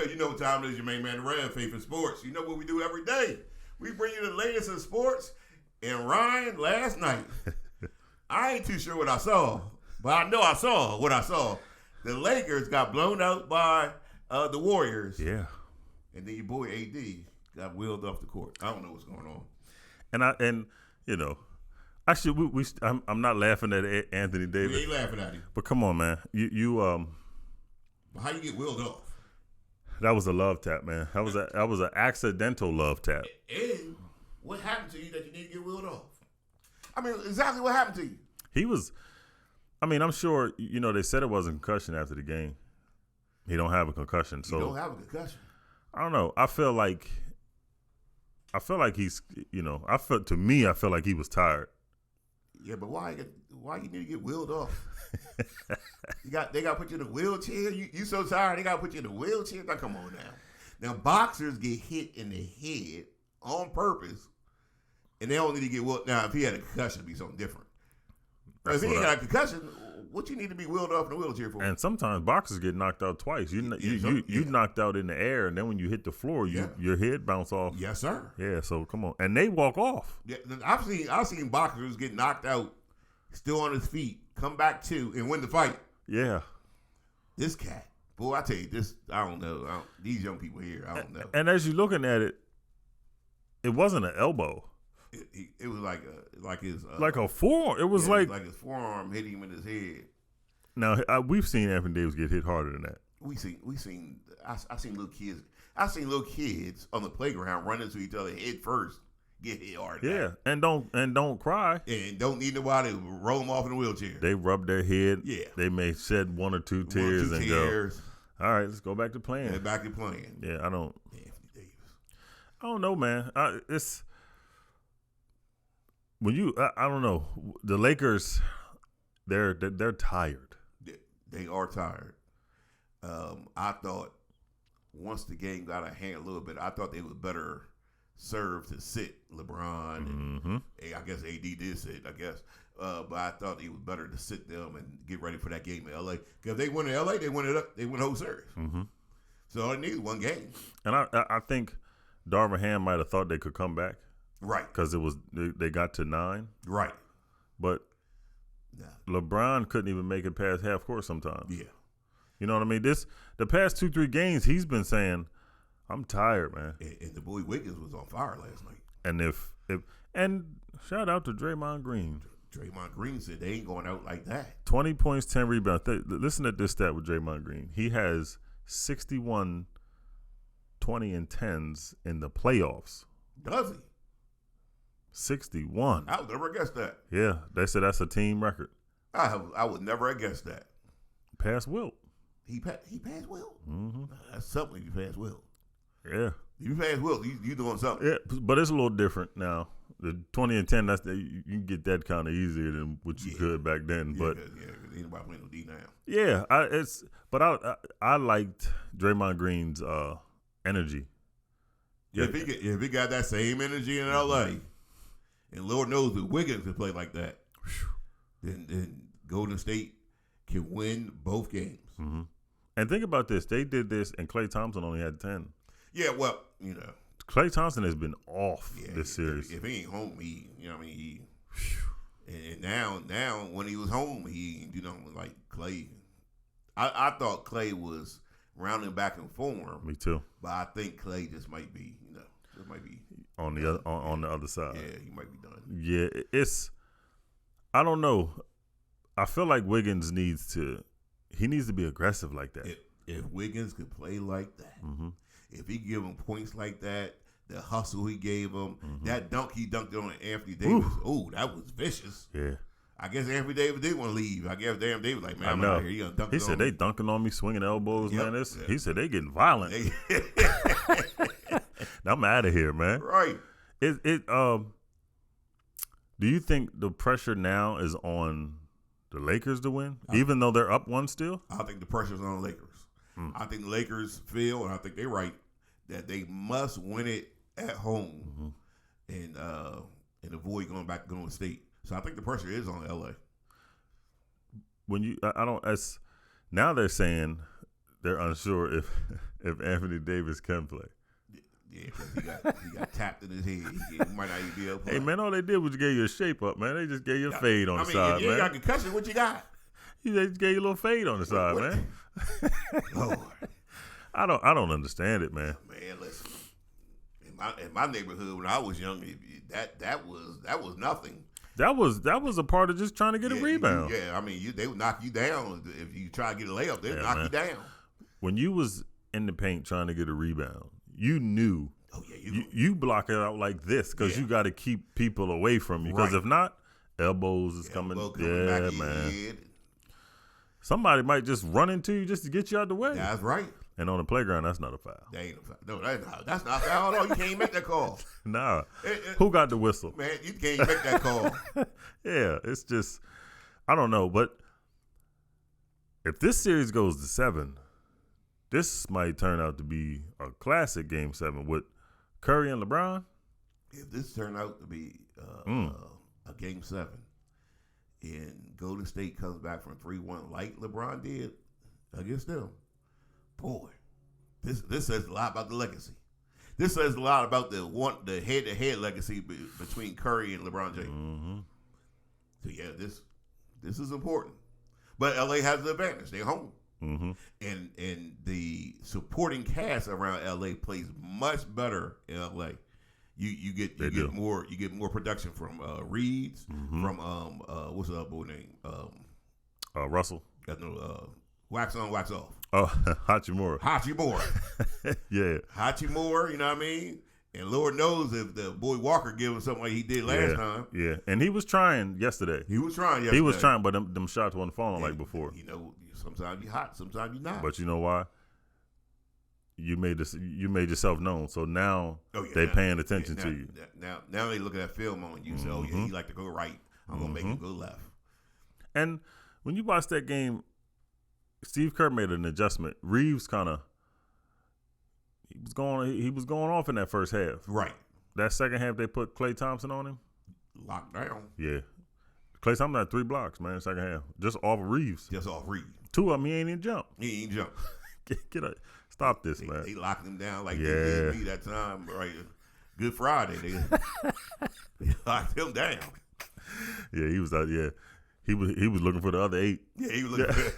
Because you know what time it is, your main man, Rev, Faith in Sports. You know what we do every day. We bring you the latest in sports. And Ryan, last night, I ain't too sure what I saw, but I know I saw what I saw. The Lakers got blown out by the Warriors. Yeah. And then your boy AD got wheeled off the court. I don't know what's going on. And you know, actually, I'm not laughing at Anthony Davis. We ain't laughing at him. But come on, man. But how you get wheeled off? That was a love tap, man. That was an accidental love tap. And what happened to you that you need to get wheeled off? I mean, exactly what happened to you? He was. I mean, I'm sure they said it wasn't a concussion after the game. He don't have a concussion, so you don't have a concussion. I don't know. I feel like he's. I feel like he was tired. Yeah, but why you need to get wheeled off? They got to put you in a wheelchair. You so tired they got to put you in a wheelchair. Now come on now. Now boxers get hit in the head on purpose, and they don't need to get wheeled. Now if he had a concussion, it'd be something different. If he ain't got a concussion, what you need to be wheeled off in a wheelchair for? And sometimes boxers get knocked out twice. You knocked out in the air, and then when you hit the floor, your head bounce off. Yes, sir. Yeah, so come on, and they walk off. Yeah, I've seen boxers get knocked out, still on his feet, come back to and win the fight. Yeah. This cat, boy, I tell you, I don't know. These young people here, I don't know. And as you're looking at it, it wasn't an elbow. It was like his a forearm. It was like his forearm hit him in his head. Now we've seen Anthony Davis get hit harder than that. I seen little kids. I seen little kids on the playground running to each other head first, get hit hard. Yeah, and don't cry. And don't need nobody to roll them off in a wheelchair. They rub their head. Yeah, they may shed one or two tears and go. All right, let's go back to playing. Yeah, back to playing. Yeah, I don't. Anthony Davis. I don't know, man. It's. I don't know. The Lakers, they're tired. They are tired. I thought once the game got a hand a little bit, I thought they was better served to sit LeBron. And I guess AD did sit, I guess. But I thought it was better to sit them and get ready for that game in LA. Because if they win in LA, they win it up. They win the whole series. So all they need is one game. And I think Darvin Ham might have thought they could come back. Right. Because they got to 9. Right. But LeBron couldn't even make it past half court sometimes. Yeah. You know what I mean? The past 2-3 games, he's been saying, I'm tired, man. And the boy Wiggins was on fire last night. And shout out to Draymond Green. Draymond Green said they ain't going out like that. 20 points, 10 rebounds. Listen to this stat with Draymond Green. He has 61, 20, and 10s in the playoffs. Does he? 61. I would never guess that. Yeah, they said that's a team record. I would never have guessed that. Past Wilt. He passed Wilt? That's something if you pass Wilt. Yeah. If you pass Wilt, you doing something. Yeah, but it's a little different now. The 20 and 10, you can get that kind of easier than what you could back then. Yeah, but anybody playing no D now. Yeah, I liked Draymond Green's energy. Yeah, if he got that same energy in LA, and Lord knows that Wiggins can play like that, then Golden State can win both games. And think about this. They did this, and Klay Thompson only had 10. Yeah, well, Klay Thompson has been off this series. If he ain't home, and now when he was home, he, like Klay. I thought Klay was rounding back in form. Me too. But I think Klay just might be, on the other side. Yeah, he might be done. Yeah, I don't know. I feel like Wiggins needs to be aggressive like that. If Wiggins could play like that, if he give him points like that, the hustle he gave him, that dunk he dunked on Anthony Davis, that was vicious. Yeah. I guess Anthony Davis did want to leave. I guess damn Davis like, man, I'm out here. He said they dunking on me, swinging elbows, man. He said they getting violent. I'm out of here, man. Right. Do you think the pressure now is on the Lakers to win, even though they're up 1 still? I think the pressure's on the Lakers. I think the Lakers feel, and I think they're right, that they must win it at home and avoid going back to Golden State. So I think the pressure is on LA. Now they're saying they're unsure if Anthony Davis can play. Yeah, because he got tapped in his head. He might not even be able to play. Hey, man, all they did was give you a shape up, man. They just gave you a fade on the side, if you man. got concussion, what you got? They just gave you a little fade on the side, man. Lord. I don't understand it, man. Man, listen. In my neighborhood when I was young, that was nothing. That was a part of just trying to get a rebound. They would knock you down if you try to get a layup. They'd knock you down. When you was in the paint trying to get a rebound, you knew. Oh yeah, you block it out like this because you got to keep people away from you. Because if not, elbows is coming. Yeah, man. Somebody might just run into you just to get you out the way. That's right. And on the playground, that's not a foul. That ain't a foul. No, that's not a foul at all. You can't even make that call. Nah. Who got the whistle? Man, you can't even make that call. Yeah, it's just, I don't know. But if this series goes to 7, this might turn out to be a classic Game 7 with Curry and LeBron. If this turned out to be a Game 7 and Golden State comes back from 3-1 like LeBron did against them, boy, this says a lot about the legacy. This says a lot about the head-to-head legacy between Curry and LeBron James. Mm-hmm. So yeah, this is important. But LA has the advantage; they're home, and the supporting cast around LA plays much better in LA. You get more production from Reeds, from what's the other boy name? Russell. Wax on, wax off. Oh, Hachimura. Yeah. Hachimura, you know what I mean? And Lord knows if the boy Walker give him something like he did last time. Yeah, and he was trying yesterday. He was trying, but them shots wasn't falling like before. You know, sometimes you're hot, sometimes you're not. But you know why? You made yourself known, so now they paying attention to you. Now they look at that film on you. So he like to go right. I'm gonna make him go left. And when you watch that game, Steve Kerr made an adjustment. Reeves he was going off in that first half. Right. That second half they put Klay Thompson on him. Locked down. Yeah. Klay Thompson had 3 blocks, man, second half. Just off of Reeves. 2 of them, he ain't even jump. Get up. Stop this, man. They locked him down like they did me that time, right? Good Friday. They locked him down. Yeah, he was out. Yeah, he was looking for the other 8. Yeah, he was looking.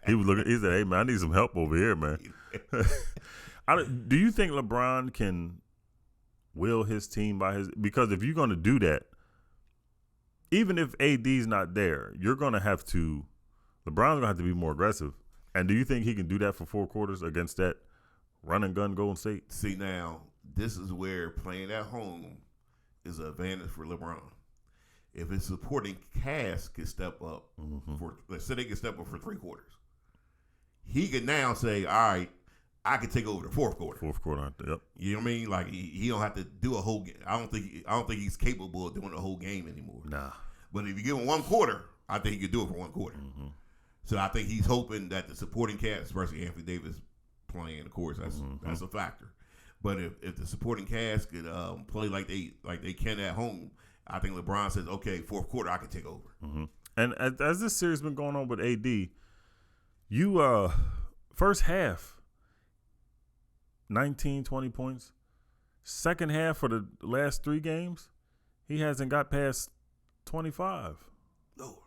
He was looking. He said, "Hey man, I need some help over here, man." Do you think LeBron can will his team because if you're going to do that, even if AD's not there, you're going to have to. LeBron's going to have to be more aggressive. And do you think he can do that for 4 quarters against that run and gun Golden State? See, now, this is where playing at home is an advantage for LeBron. If his supporting cast can step up, let's say they can step up for 3 quarters, he can now say, all right, I can take over the 4th quarter. 4th quarter, yep. You know what I mean? Like, he don't have to do a whole game. I don't think he's capable of doing a whole game anymore. Nah. But if you give him 1 quarter, I think he could do it for 1 quarter. Mm-hmm. So I think he's hoping that the supporting cast, especially Anthony Davis playing, of course, that's a factor. But if the supporting cast could play like they can at home, I think LeBron says, okay, 4th quarter, I can take over. Mm-hmm. And as this series been going on with AD, you first half, 19, 20 points. Second half for the last 3 games, he hasn't got past 25. Lord.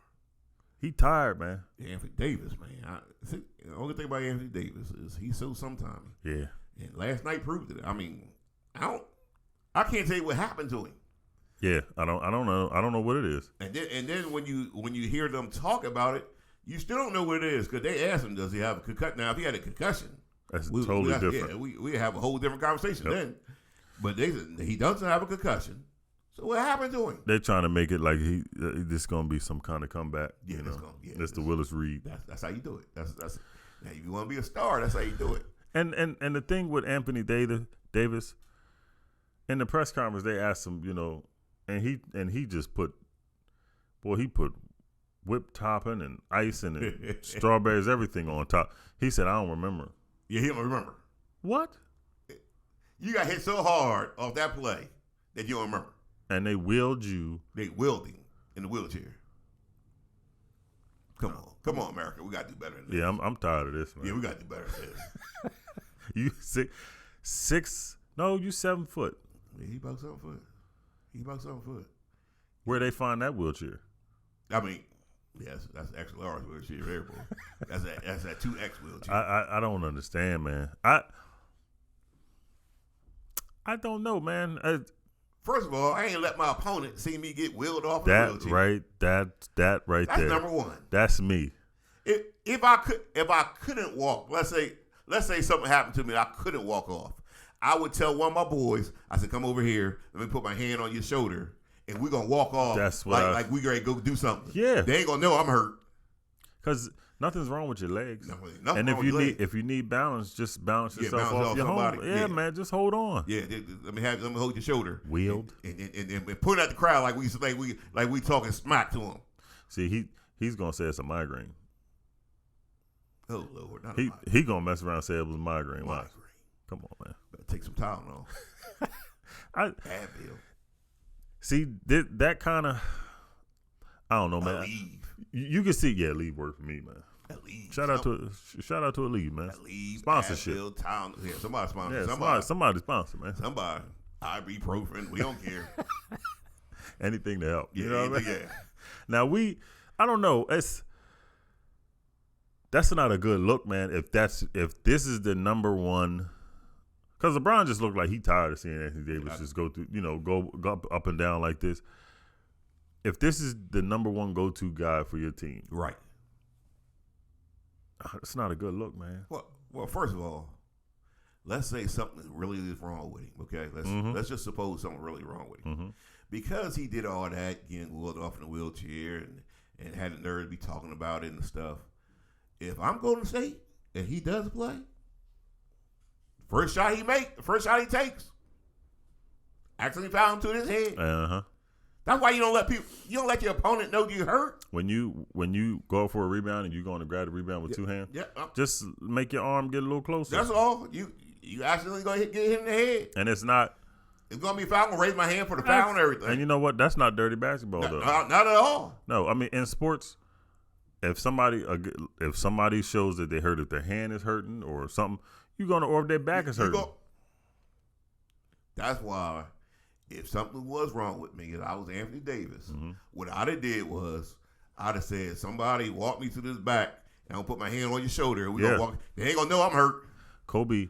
He tired, man. Anthony Davis, man. The only thing about Anthony Davis is he's so sometime. Yeah. And last night proved it. I mean, I can't tell you what happened to him. Yeah, I don't know. I don't know what it is. And then when you hear them talk about it, you still don't know what it is because they asked him, does he have a concussion? Now, if he had a concussion, that's totally different. Yeah, we have a whole different conversation then. But they said he doesn't have a concussion. So what happened to him? They're trying to make it like this is gonna be some kind of comeback. Yeah, that's the Willis Reed. That's how you do it. That's now if you want to be a star, that's how you do it. And the thing with Anthony Davis, in the press conference they asked him, and he just put whipped topping and icing and strawberries, everything on top. He said, I don't remember. Yeah, he don't remember. What? You got hit so hard off that play that you don't remember. And they wheeled you. They wheeled him in the wheelchair. Come on, America. We got to do better than this. Yeah, I'm tired of this, man. Yeah, we got to do better than this. You six? No, you 7 foot. Yeah, he about 7 foot. Where they find that wheelchair? I mean, yes, that's extra large wheelchair there, boy. That's that 2X wheelchair. I don't understand, man. I don't know, man. First of all, I ain't let my opponent see me get wheeled off that a wheelchair. right, that right That's there. number one. That's me. If I couldn't walk, let's say something happened to me, I couldn't walk off. I would tell one of my boys, I said, come over here, let me put my hand on your shoulder, and we're gonna walk off like we ready to go do something. Yeah. They ain't gonna know I'm hurt. Because nothing's wrong with your legs. Nothing and wrong if you need balance, just balance yourself balance off your somebody. home. Yeah, man, just hold on. Yeah, let me hold your shoulder. Wheeled. And put it at the crowd like we talking smack to him. See, he's gonna say it's a migraine. Oh Lord, not he gonna mess around and say it was a migraine. Watch. Come on, man. Better take some Tylenol. Advil. See that kind of, I don't know, man. Leave. You can see, leave work for me, man. Leave. Shout out to Leave, man. Leave. Sponsorship. Advil, Tylenol. Yeah, somebody sponsor. Yeah, somebody sponsor, man. Somebody. Ibuprofen. We don't care. Anything to help. Yeah, you know what I mean? Yeah. Now I don't know. That's not a good look, man. If this is the number one, because LeBron just looked like he tired of seeing Anthony Davis just go through, go up and down like this. If this is the number one go-to guy for your team, Right. It's not a good look, man. Well, first of all, let's say something really is wrong with him. Okay, let's just suppose something really wrong with him, because he did all that, getting wheeled off in a wheelchair and had the nerve to be talking about it and stuff. If I'm Golden State and he does play, first shot he takes, actually foul him to his head. That's why you don't let your opponent know you hurt. When you go for a rebound and you're going to grab the rebound with two hands, just make your arm get a little closer. That's all. You accidentally gonna get hit in the head, and it's gonna be a foul. I'm gonna raise my hand for the foul and everything. And you know what? That's not dirty basketball, though. Not at all. No, I mean in sports, if somebody shows that they hurt, if their hand is hurting or something, or if their back is hurting. That's why. If something was wrong with me and I was Anthony Davis, what I'd have did was I'd have said, somebody walk me to this back and I'll put my hand on your shoulder and gonna walk. They ain't gonna know I'm hurt. Kobe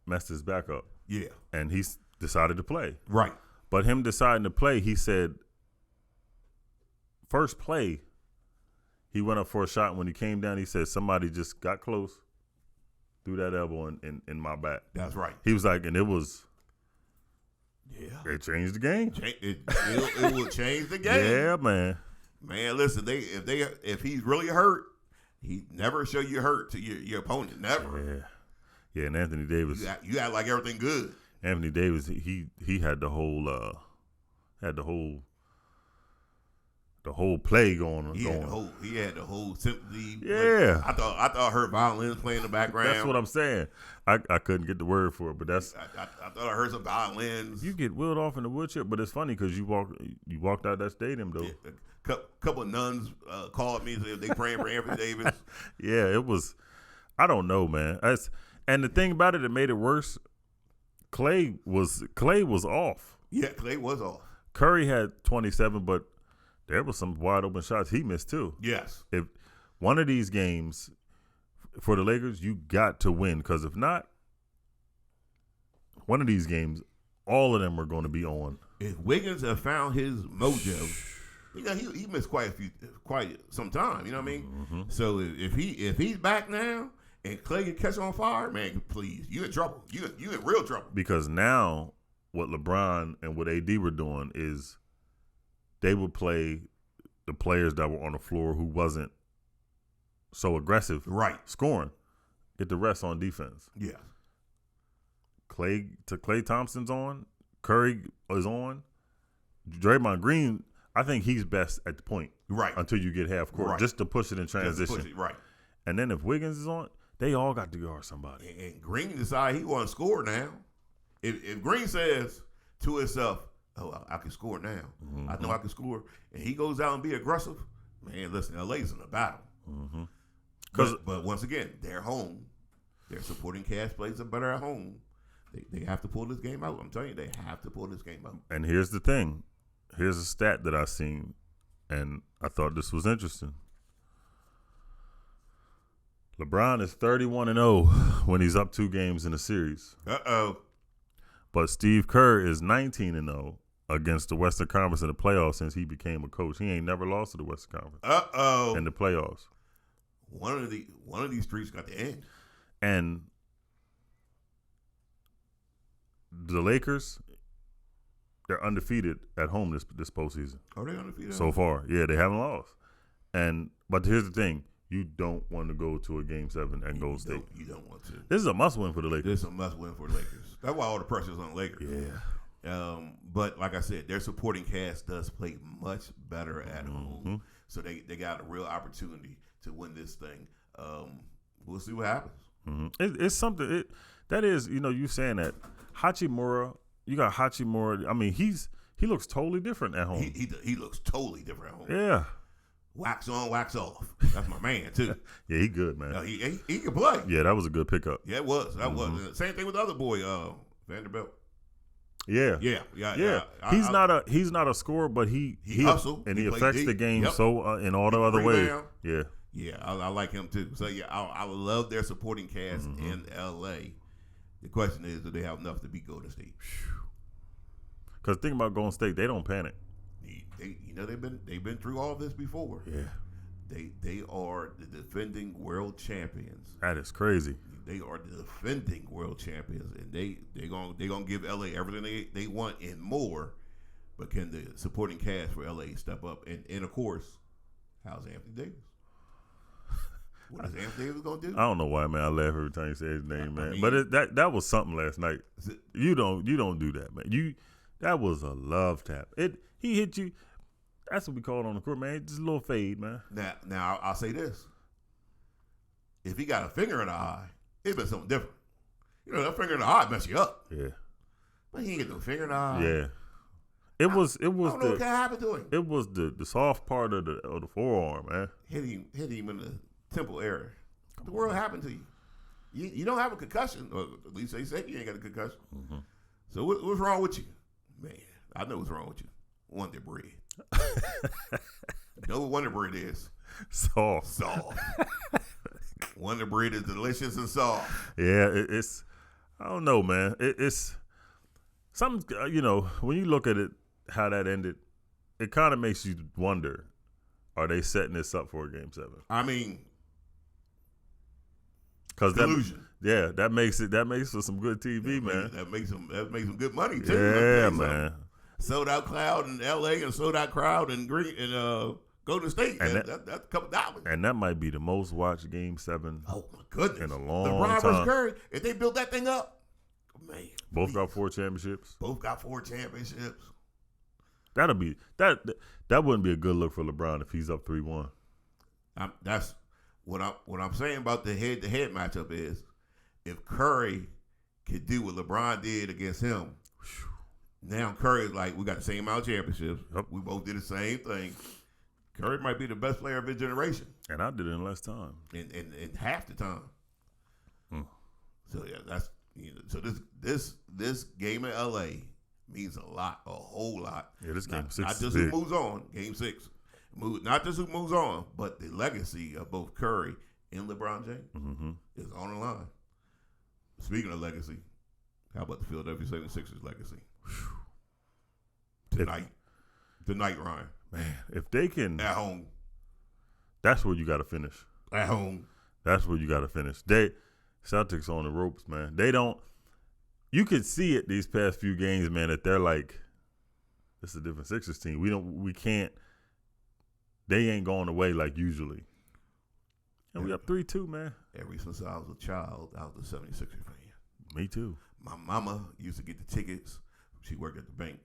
messed his back up. Yeah. And he decided to play. Right. But him deciding to play, he said first play, he went up for a shot. When he came down, he said somebody just got close, threw that elbow in my back. That's right. He was like, and it was it changed the game. It will change the game. Yeah, man. Man, listen, if he's really hurt, he never show you hurt to your opponent. Never. Yeah, and Anthony Davis. You act like everything good. Anthony Davis, he had the whole play going. He had the whole sympathy. Yeah. I thought I heard violins playing in the background. That's what I'm saying. I couldn't get the word for it, but that's. I thought I heard some violins. You get wheeled off in the wheelchair, but it's funny because you walked out that stadium though. Yeah, couple of nuns called me and said they praying for Anthony Davis. Yeah, it was. I don't know, man. And the thing about it that made it worse, Clay was off. Yeah, Clay was off. Curry had 27, but there was some wide open shots he missed too. Yes. If one of these games for the Lakers, you got to win, because if not, one of these games, all of them are going to be on. If Wiggins had found his mojo, he missed quite some time. You know what I mean? So if he's back now and Clay can catch on fire, man, please, you in trouble. You in real trouble. Because now what LeBron and what AD were doing is they would play the players that were on the floor who wasn't so aggressive, right, scoring, get the rest on defense. Yeah. Clay Thompson's on, Curry is on, Draymond Green. I think he's best at the point, right, until you get half court, just to push it in transition, right. And then if Wiggins is on, they all got to guard somebody. And Green decide he want to score now. If Green says to himself, "Oh, I can score now. I know I can score," and he goes out and be aggressive, Man, listen, LA's in a battle. Mm-hmm. But once again, they're home. Their supporting cast plays are better at home. They have to pull this game out. I'm telling you, they have to pull this game out. And here's the thing. Here's a stat that I seen, and I thought this was interesting. LeBron is 31-0 when he's up 2 games in a series. Uh-oh. But Steve Kerr is 19-0 against the Western Conference in the playoffs since he became a coach. He ain't never lost to the Western Conference. Uh-oh. In the playoffs. One of these streaks got to end. And the Lakers, they're undefeated at home this postseason. Are they undefeated? So far. Yeah, they haven't lost. But here's the thing. You don't want to go to a Game 7 at Golden State. You don't want to. This is a must-win for the Lakers. This is a must-win for the Lakers. That's why all the pressure's on the Lakers. Yeah. But like I said, their supporting cast does play much better at home. So they got a real opportunity to win this thing. We'll see what happens. Mm-hmm. It's something that is, you saying that Hachimura, you got Hachimura. I mean, he looks totally different at home. He looks totally different at home. Yeah. Wax on, wax off. That's my man too. Yeah, he good, man. He can play. Yeah, that was a good pickup. Yeah, it was. That was. Same thing with the other boy, Vanderbilt. Yeah. He's not a scorer, but he hustle and he affects the game in all the other ways. Yeah. Yeah, I like him too. So yeah, I love their supporting cast in LA. The question is, do they have enough to beat Golden State? Because think about Golden State, they don't panic. They've been through all this before. Yeah. They are the defending world champions. That is crazy. They are the defending world champions, and they gonna give LA everything they want and more. But can the supporting cast for LA step up? And of course, how's Anthony Davis? What is Anthony Davis gonna do? I don't know why, man. I laugh every time you say his name, man. But that was something last night. You don't do that, man. That was a love tap. He hit you. That's what we call it on the court, man. Just a little fade, man. Now I'll say this: if he got a finger in the eye, it'd been something different. That finger in the eye mess you up. Yeah. But he ain't get no finger in the eye. Yeah. It was. I don't know what can happen to him. It was the soft part of the forearm, man. Hit him in the temple area. What the world happened to you? You don't have a concussion, or at least they say you ain't got a concussion. Mm-hmm. So what's wrong with you, man? I know what's wrong with you. Wonder bread. You know what Wonder Bread is? Soft. Wonder Bread is delicious and soft. Yeah, it's. I don't know, man. It's something. When you look at it, how that ended, it kind of makes you wonder: are they setting this up for a Game 7? I mean, because delusion. That makes for some good TV, man. That makes some good money too. Yeah, man. Sold out crowd in LA and sold out crowd in Golden State. And that's a couple dollars. And that might be the most watched Game 7. Oh my goodness! In a long LeBron time. versus Curry. If they built that thing up, man. Both got 4 championships. That'll be that wouldn't be a good look for LeBron if he's up 3-1. That's what I'm saying about the head-to-head matchup is if Curry could do what LeBron did against him. Now Curry is like, we got the same amount of championships. Yep. We both did the same thing. Curry might be the best player of his generation. And I did it in less time. In half the time. So yeah, that's so this game in LA means a lot, a whole lot. Yeah, this Game 6 not just who moves on, Game 6. Not just who moves on, but the legacy of both Curry and LeBron James is on the line. Speaking of legacy, how about the Philadelphia 76ers legacy? Tonight, Ryan. Man, if they can at home, that's where you got to finish. At home, that's where you got to finish. Celtics on the ropes, man. They don't. You could see it these past few games, man. That they're like, this is a different Sixers team. We can't. They ain't going away like usually. And we up 3-2, man. Ever since I was a child, I was a 76er fan. Me too. My mama used to get the tickets. She worked at the bank,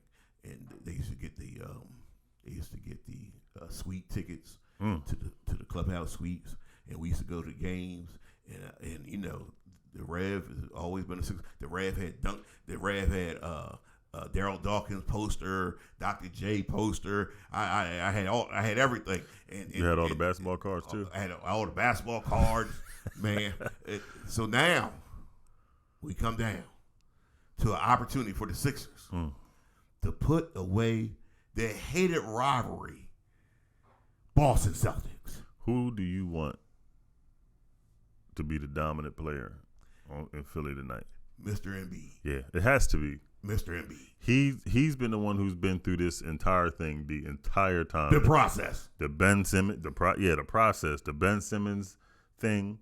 and they used to get the suite tickets to the clubhouse suites, and we used to go to games. And the Rev has always been a Sixers. The Rev had Daryl Dawkins poster, Dr. J poster. I had everything. And you had all the basketball cards too. I had all the basketball cards, man. So now we come down to an opportunity for the Sixers to put away their hated rivalry, Boston Celtics. Who do you want to be the dominant player in Philly tonight? Mr. Embiid. Yeah, it has to be. Mr. Embiid. He's been the one who's been through this entire thing the entire time. The process. The Ben Simmons, the process. The Ben Simmons thing.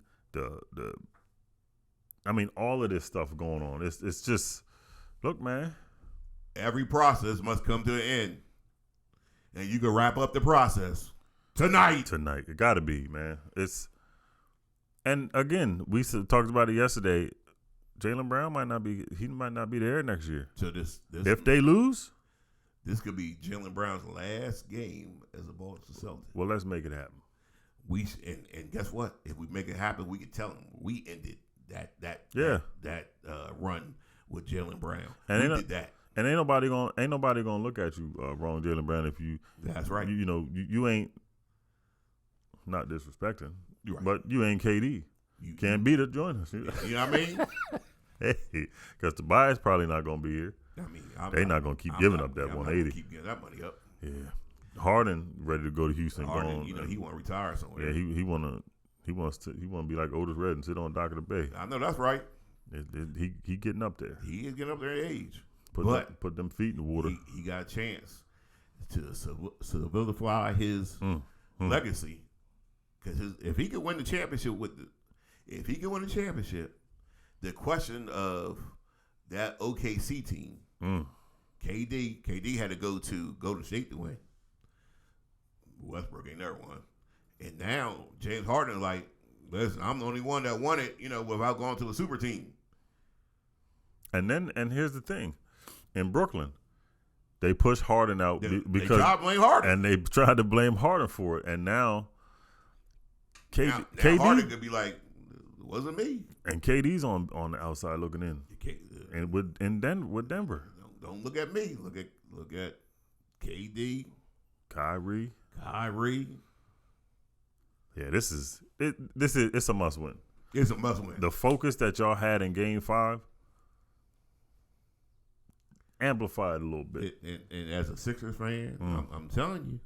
I mean, all of this stuff going on. It's just, look, man. Every process must come to an end, and you can wrap up the process tonight. Tonight, it got to be, man. And again, we talked about it yesterday. Jaylen Brown might not be there next year. So this if they lose, this could be Jaylen Brown's last game as a Boston Celtic. Well, let's make it happen. And guess what? If we make it happen, we can tell them we ended that run with Jaylen Brown. And we did that. And ain't nobody gonna look at you wrong, Jaylen Brown. If you that's right. You ain't, not disrespecting, right. But you ain't KD. You can't beat it. Join us. You know what I mean? Hey, because Tobias probably not going to be here. I mean, they're not going to keep giving up that 180. Keep giving that money up. Yeah, Harden ready to go to Houston. Harden, he want to retire somewhere. Yeah, he wants to be like Otis Red and sit on dock of the bay. I know that's right. He getting up there. He is getting up there in age. Put them feet in the water. He got a chance to solidify his legacy. Because if he could win the championship the question of that OKC team, KD had to go to Golden State to win. Westbrook ain't never won. And now James Harden like, listen, I'm the only one that won it, without going to a super team. And here's the thing. In Brooklyn, they pushed Harden out because they tried to blame Harden. And they tried to blame Harden for it. And now KD Harden could be like, it wasn't me. And KD's on the outside looking in. And with Denver. Don't look at me. Look at KD. Kyrie. Yeah, it's a must win. It's a must win. The focus that y'all had in Game 5 amplified a little bit. And as a Sixers fan, I'm telling you,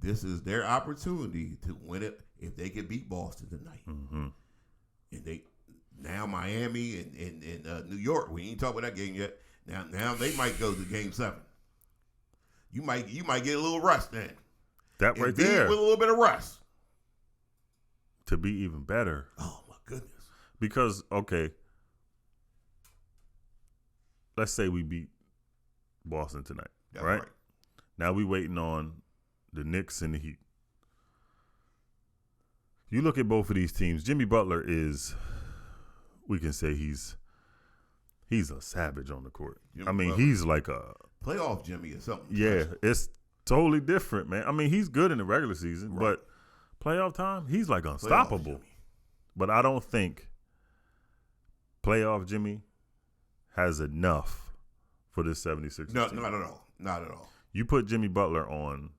this is their opportunity to win it if they can beat Boston tonight. Mm-hmm. And now Miami and New York, we ain't talking about that game yet. Now they might go to Game 7. You might get a little rest then. That right there. With a little bit of rest. To be even better. Oh, my goodness. Because, okay, let's say we beat Boston tonight, right? Now we waiting on the Knicks and the Heat. You look at both of these teams. Jimmy Butler is, we can say he's a savage on the court. He's like a playoff Jimmy or something. Yeah, it's totally different, man. I mean, he's good in the regular season, but playoff time, he's like unstoppable. But I don't think playoff Jimmy has enough for this 76ers No, team. not at all. Not at all. You put Jimmy Butler on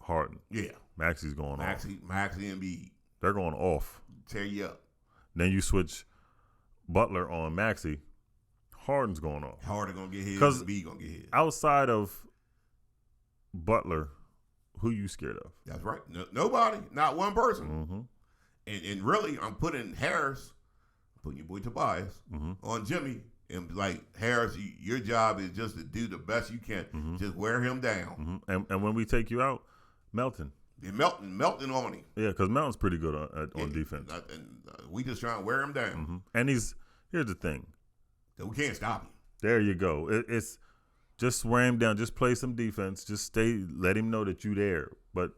Harden. Yeah. Maxi's going off. Maxey and Embiid. They're going off. Tear you up. Then you switch Butler on Maxey. Harden's going off. Harden going to get his. Embiid going to get his. Outside of Butler, who you scared of? That's right. Nobody. Not one person. Mm-hmm. And really, I'm putting Harris, putting your boy Tobias, on Jimmy. And like, Harris, your job is just to do the best you can. Mm-hmm. Just wear him down. Mm-hmm. And when we take you out, Melton. Yeah, Melton on him. Yeah, because Melton's pretty good on defense. We just trying to wear him down. Mm-hmm. And here's the thing. We can't stop him. There you go. It's just wear him down. Just play some defense. Just let him know that you there. But,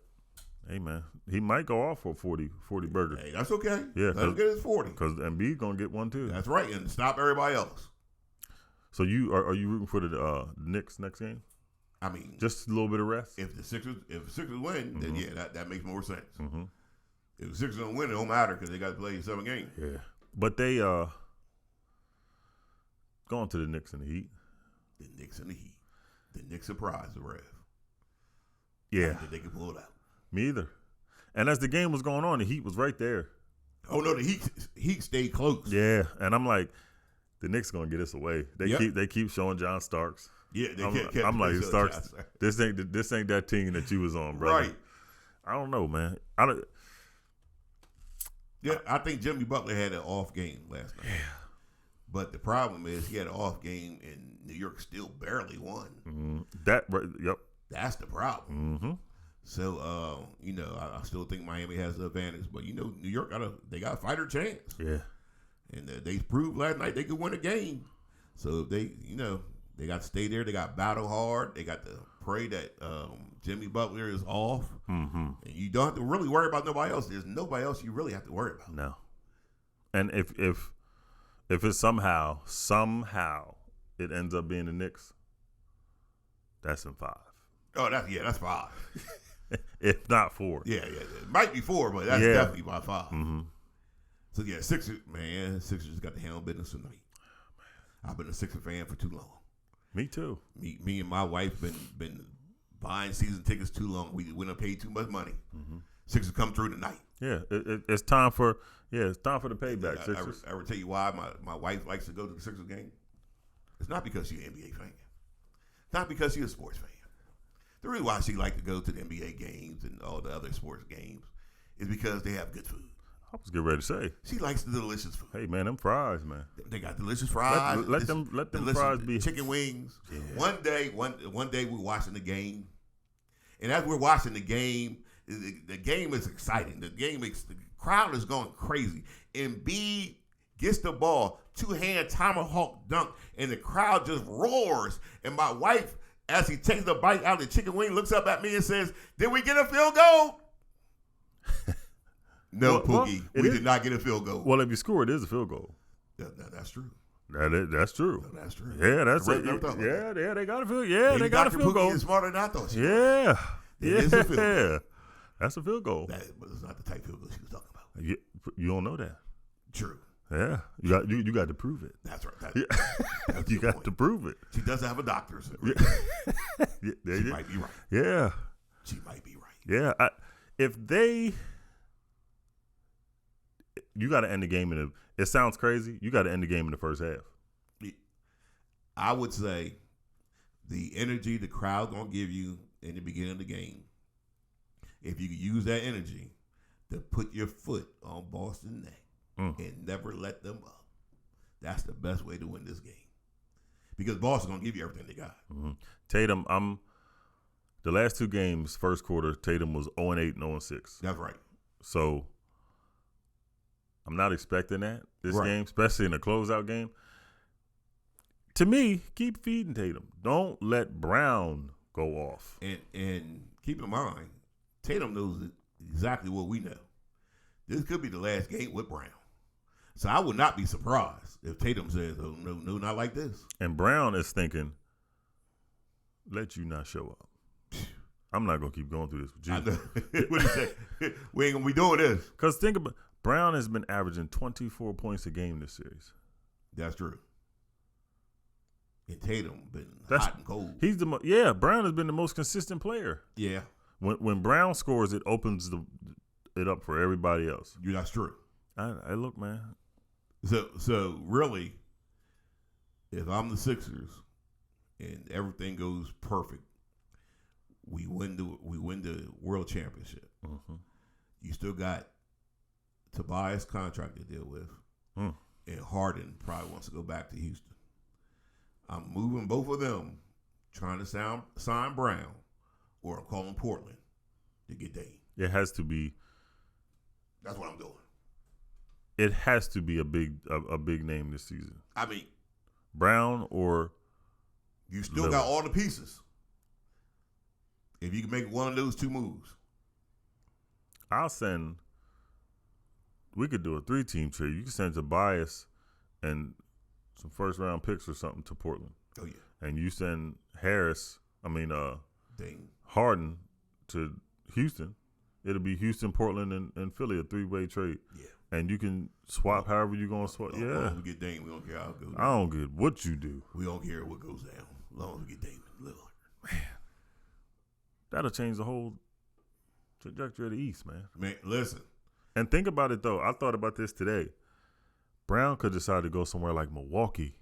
hey, man, he might go off for 40 burger. Hey, that's okay. Yeah, let him get his 40. Because Embiid going to get one, too. That's right, and stop everybody else. So are you rooting for the Knicks next game? I mean, just a little bit of rest. If the Sixers win, then yeah, that makes more sense. Mm-hmm. If the Sixers don't win, it don't matter because they got to play 7 games. Yeah, but they going to the Knicks and the Heat. the Knicks and the Heat. The Knicks surprised the ref. Yeah. That they could pull it out. Me either. And as the game was going on, the Heat was right there. Oh, no, the Heat stayed close. Yeah. And I'm like, the Knicks going to get us away. They keep showing John Starks. Yeah, I'm like, Starks, this ain't that team that you was on, bro. Right. I don't know, man. I think Jimmy Butler had an off game last night. Yeah. But the problem is he had an off game and New York still barely won. Mm-hmm. Yep. That's the problem. Mm-hmm. So, I still think Miami has the advantage. But, New York they got a fighter chance. Yeah. And they proved last night they could win a game. So, they got to stay there. They got battle hard. They got to pray that Jimmy Butler is off. Mm-hmm. And you don't have to really worry about nobody else. There's nobody else you really have to worry about. No. And if it somehow it ends up being the Knicks, that's in 5. Oh, that's 5. If not 4. Yeah. It might be 4, but that's definitely by 5. Mm-hmm. So, Sixers got the handle business tonight. I've been a Sixers fan for too long. Me too. Me and my wife been buying season tickets too long. We went and paid too much money. Mm-hmm. Sixers come through tonight. Yeah, it's time for the payback. Sixers. I ever tell you why my wife likes to go to the Sixers game? It's not because she's an NBA fan. It's not because she's a sports fan. The reason why she likes to go to the NBA games and all the other sports games is because they have good food. I was getting ready to say. She likes the delicious food. Hey man, them fries, man. They got delicious fries. Let them fries be chicken wings. Yeah. One day we're watching the game, and as we're watching the game is exciting. The crowd is going crazy. Embiid gets the ball, 2-hand tomahawk dunk, and the crowd just roars. And my wife, as he takes a bite out of the chicken wing, looks up at me and says, "Did we get a field goal?" No, Pookie, we did not get a field goal. Well, if you score, it is a field goal. That's true. That's true. That's true. Yeah, that's it. Yeah, they got a field. Yeah, they got a field goal. Is smarter than I thought. Yeah, it is a field goal. That's a field goal. But it's not the type of field goal she was talking about. You don't know that. True. Yeah, you got to prove it. That's right. That's you got to prove it. She does have a doctor's degree. She might be right. Yeah, she might be right. Yeah, you got to end the game it sounds crazy. You got to end the game in the first half. I would say the energy the crowd gonna give you in the beginning of the game, if you use that energy to put your foot on Boston's neck and never let them up, that's the best way to win this game. Because Boston's gonna give you everything they got. Mm-hmm. Tatum, the last 2 games, first quarter, Tatum was 0-8 and 0-6. That's right. So I'm not expecting that this right. game, especially in a closeout game. To me, keep feeding Tatum. Don't let Brown go off. And keep in mind, Tatum knows exactly what we know. This could be the last game with Brown. So I would not be surprised if Tatum says, "Oh no, not like this." And Brown is thinking, "Let you not show up. I'm not gonna keep going through this with you." I know. What do you say? We ain't gonna be doing this. Because think about Brown has been averaging 24 points a game this series. That's true. And Tatum been hot and cold. He's Brown has been the most consistent player. Yeah. When Brown scores, it opens it up for everybody else. Yeah, that's true. I look, man. So really, if I'm the Sixers and everything goes perfect, we win the World Championship. Mm-hmm. You still got Tobias' contract to deal with, and Harden probably wants to go back to Houston. I'm moving both of them, trying to sign Brown, or I'm calling Portland to get Dame. It has to be. That's what I'm doing. It has to be a big name this season. I mean, Brown or you still got all the pieces. If you can make one of those 2 moves, we could do a 3-team trade. You can send Tobias and some first-round picks or something to Portland. Oh, yeah. And you send Dame. Harden to Houston. It'll be Houston, Portland, and Philly, a 3-way trade. Yeah. And you can swap however you're going to swap. Yeah. We get Dame. We don't care how it goes down. I don't care what you do. We don't care what goes down. As long as we get Damian Lillard. That'll change the whole trajectory of the East, man. Man, listen. And think about it, though. I thought about this today. Brown could decide to go somewhere like Milwaukee.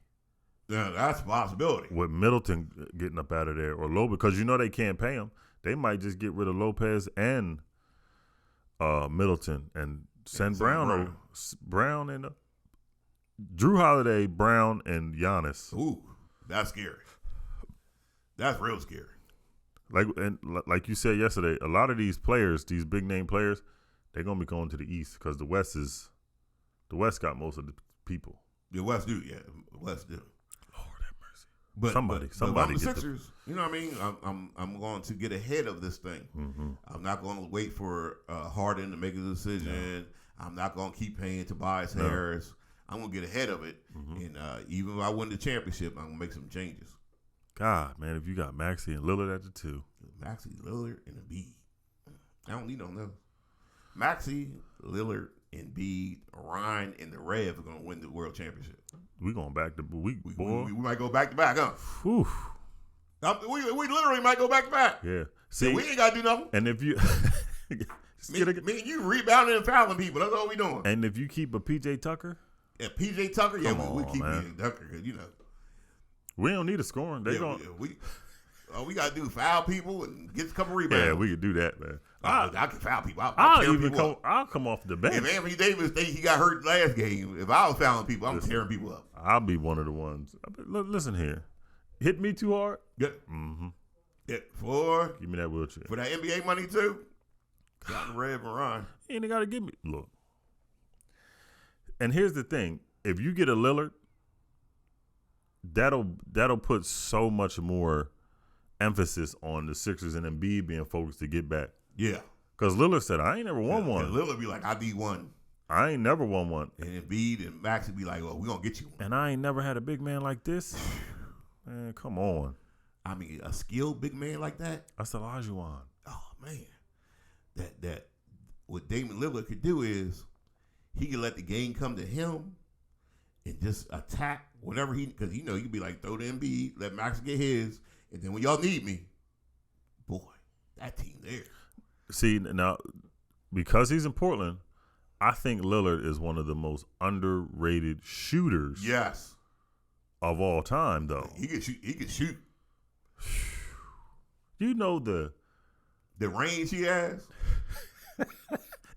Yeah, that's a possibility. With Middleton getting up out of there or Lopez, because you know they can't pay him. They might just get rid of Lopez and Middleton and send Brown and Drew Holiday, Brown, and Giannis. Ooh, that's scary. That's real scary. Like you said yesterday, a lot of these players, these big name players, they're gonna be going to the East because the West got most of the people. The West do, yeah. The West do. Lord have mercy. But somebody the Sixers, you know what I mean? I'm going to get ahead of this thing. Mm-hmm. I'm not going to wait for Harden to make a decision. No. I'm not going to keep paying Tobias Harris. I'm going to get ahead of it. Mm-hmm. And even if I win the championship, I'm going to make some changes. God, man, if you got Maxey and Lillard at the 2. Maxey, Lillard, and Embiid. I don't need no else. Maxey, Lillard, Embiid, Ryan, and the Rev are going to win the world championship. We going back to we might go back to back, huh? Whew. We literally might go back to back. Yeah. See, we ain't got to do nothing. And if you me and you rebounding and fouling people, that's all we doing. And if you keep a PJ Tucker, we keep PJ Tucker because we don't need a scoring. We got to do foul people and get a couple rebounds. Yeah, we could do that, man. I can foul people. I'll come off the bench. If Anthony Davis think he got hurt last game, if I was fouling people, I'm tearing people up. I'll be one of the ones. Listen here, hit me too hard. Yeah. Mm-hmm. Yeah. Give me that wheelchair for that NBA money too. Got the Rev and Ryan. You ain't got to give me. Look. And here's the thing: if you get a Lillard, that'll put so much more emphasis on the Sixers and Embiid being focused to get back. Yeah. Because Lillard said, I ain't never won one. And Lillard be like, I need one. I ain't never won one. And Embiid and Maxey be like, well, we're going to get you one. And I ain't never had a big man like this. Man, come on. I mean, a skilled big man like that. That's Olajuwon. Oh, man. That what Damian Lillard could do is he could let the game come to him and just attack whenever because you could be like, throw the Embiid, let Max get his, and then when y'all need me, boy, that team there. See, now, because he's in Portland, I think Lillard is one of the most underrated shooters of all time, though. He can shoot. You know the range he has?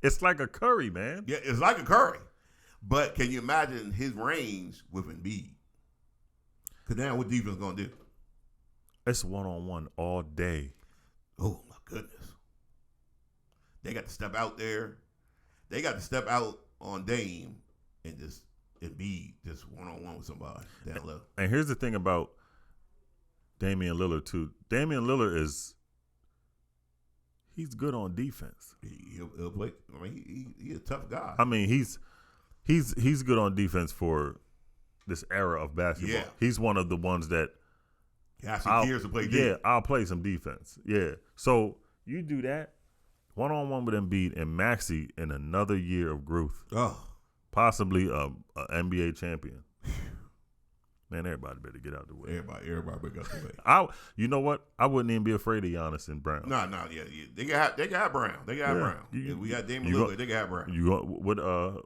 It's like a Curry, man. Yeah, it's like a Curry. But can you imagine his range with Embiid? Because now what defense going to do? It's one-on-one all day. Oh, my goodness. They got to step out there. They got to step out on Dame and just Embiid just one-on-one with somebody down low. And here's the thing about Damian Lillard, too. Damian Lillard he's good on defense. He'll play. I mean, he's a tough guy. I mean, he's good on defense for this era of basketball. Yeah. He's one of the ones that cares to play defense. Yeah, I'll play some defense. Yeah. So you do that one-on-one with Embiid and Maxey in another year of growth. Oh. Possibly a NBA champion. Man, everybody better get out the way. Everybody better get out the way. You know what? I wouldn't even be afraid of Giannis and Brown. No, yeah. They got Brown. They got Brown. We got Damian Lillard. They got Brown.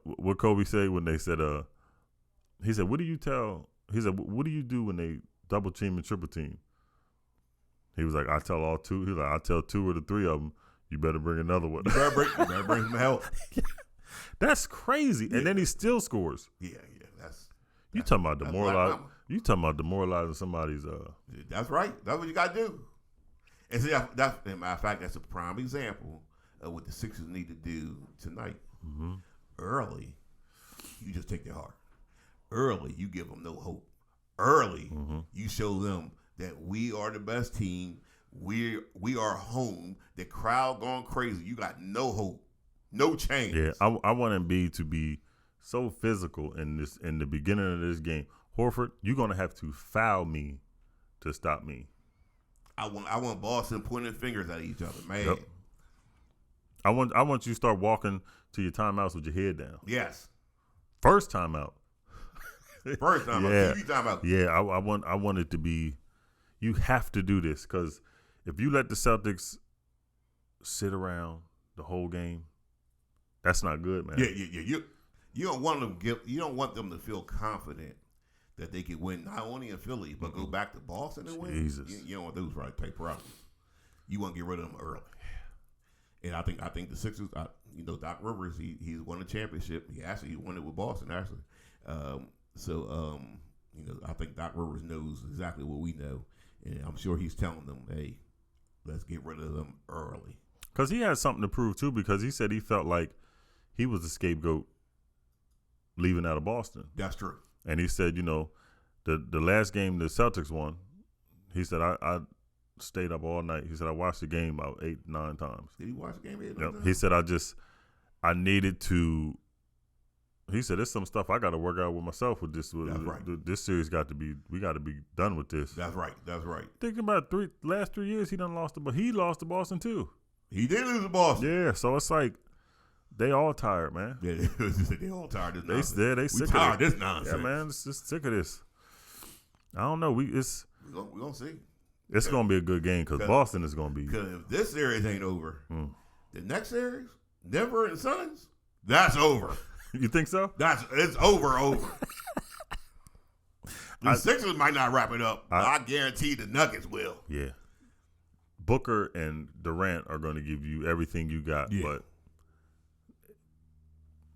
What Kobe say when they said he said, what do you do when they double team and triple team? He was like, I tell all two. He was like, I tell 2 or the 3 of them, you better bring another one. You better bring some help. That's crazy. Yeah. And then he still scores. Yeah. You talking about demoralizing? You talking about demoralizing somebody's? That's right. That's what you got to do. And see, as a matter of fact, that's a prime example of what the Sixers need to do tonight. Mm-hmm. Early, you just take their heart. Early, you give them no hope. Early, you show them that we are the best team. We are home. The crowd going crazy. You got no hope, no change. Yeah, I want Embiid to be so physical in the beginning of this game. Horford, you're gonna have to foul me to stop me. I want Boston pointing fingers at each other, man. Yep. I want you to start walking to your timeouts with your head down. Yes. First timeout. First timeout. Yeah. TV timeout. Yeah. I want it to be. You have to do this because if you let the Celtics sit around the whole game, that's not good, man. Yeah. You don't want them to feel confident that they could win not only in Philly but go back to Boston and win. Jesus. You don't want those type problems. You want to get rid of them early. And I think the Sixers, Doc Rivers, he's won a championship. He won it with Boston actually. I think Doc Rivers knows exactly what we know, and I'm sure he's telling them, hey, let's get rid of them early. Because he has something to prove too. Because he said he felt like he was the scapegoat leaving out of Boston. That's true. And he said, the last game the Celtics won, he said, I stayed up all night. He said, I watched the game about 8-9 times. Did he watch the game 8-9 times? He said, I needed to, he said, there's some stuff I got to work out with myself with this. That's right. This series we got to be done with this. That's right. Thinking about last 3 years, he lost to Boston too. He did lose to Boston. Yeah, so it's like, they all tired, man. Yeah, they all tired of this nonsense. They sick tired of this nonsense. Yeah, man, it's just sick of this. I don't know. We're gonna see. It's gonna be a good game because Boston is gonna be. Because if this series ain't over, the next series, Denver and Suns, that's over. You think so? It's over. The Sixers might not wrap it up. But I guarantee the Nuggets will. Yeah. Booker and Durant are going to give you everything you got, but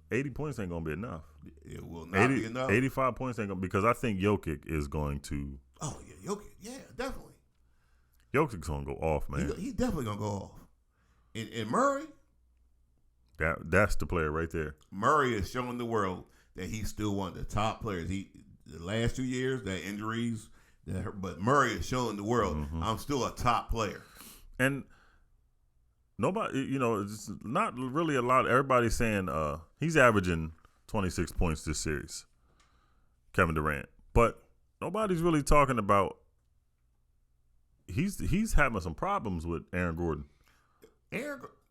80 points ain't going to be enough. It will not be enough. 85 points ain't going to, because I think Jokic is going to. Oh, yeah, Jokic. Yeah, definitely. Jokic's going to go off, man. He's definitely going to go off. And Murray? That's the player right there. Murray is showing the world that he's still one of the top players. The last 2 years, that injuries, but Murray is showing the world, I'm still a top player. And nobody, it's not really a lot. Everybody's saying he's averaging 26 points this series, Kevin Durant. But nobody's really talking about he's having some problems with Aaron Gordon.